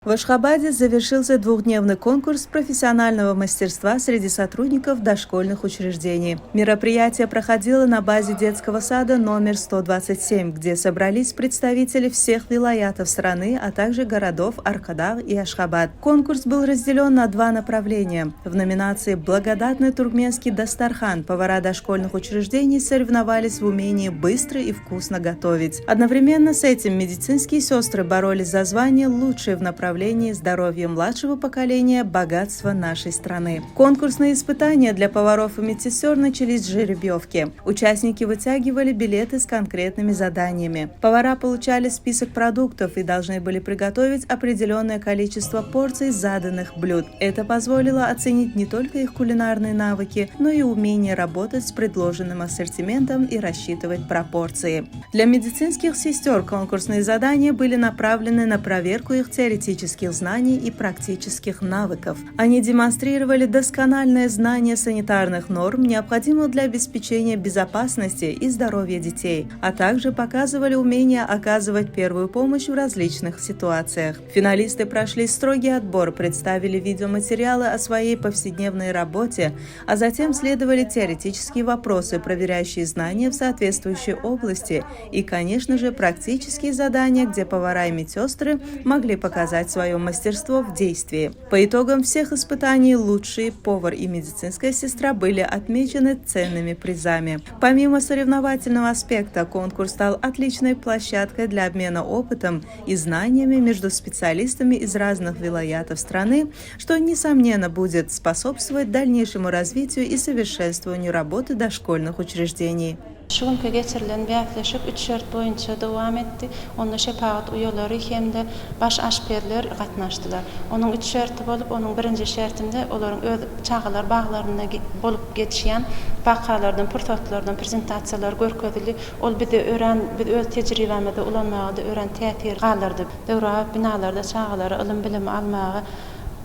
В Ашхабаде завершился двухдневный конкурс профессионального мастерства среди сотрудников дошкольных учреждений. Мероприятие проходило на базе детского сада номер 127, где собрались представители всех вилаятов страны, а также городов Аркадак и Ашхабад. Конкурс был разделен на два направления. В номинации «Благодатный туркменский дастархан» повара дошкольных учреждений соревновались в умении быстро и вкусно готовить. Одновременно с этим медицинские сестры боролись за звание «Лучшие в направлении здоровья младшего поколения, богатства нашей страны». Конкурсные испытания для поваров и медсестер начались с жеребьевки. Участники вытягивали билеты с конкретными заданиями. Повара получали список продуктов и должны были приготовить определенное количество порций заданных блюд. Это позволило оценить не только их кулинарные навыки, но и умение работать с предложенным ассортиментом и рассчитывать пропорции. Для медицинских сестер конкурсные задания были направлены на проверку их теоретических знаний и практических навыков. Они демонстрировали доскональное знание санитарных норм, необходимых для обеспечения безопасности и здоровья детей, а также показывали умение оказывать первую помощь в различных ситуациях. Финалисты прошли строгий отбор, представили видеоматериалы о своей повседневной работе, а затем следовали теоретические вопросы, проверяющие знания в соответствующей области, и, конечно же, практические задания, где повара и медсестры могли показать свое мастерство в действии. По итогам всех испытаний лучшие повар и медицинская сестра были отмечены ценными призами. Помимо соревновательного аспекта, конкурс стал отличной площадкой для обмена опытом и знаниями между специалистами из разных вилаятов страны, что, несомненно, будет способствовать дальнейшему развитию и совершенствованию работы дошкольных учреждений. Şu günkü geçirilen bähleşik 3 şert boyunça dowam etdi. Onda şepaat uýalary hemde baş aşperler gatnaşdylar. Onuň 3 şerti bolup, onuň birinji şertinde olaryň öz çağalar baglaryna bolup geçýän bakalardan, portretlerden prezentasiýalar görkezildi. Ol bizi biz öz tejribemizde ulanmagy ören täsir galyrdy. Döwra binalarda çağalary ilim bilim almagy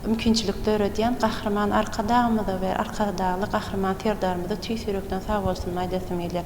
mümkinçilikler ödýän gahrman Arkadagymyza we Arkadagly gahrman terdarymyza tüýsürekden sag bolsun aýdasym gelýär.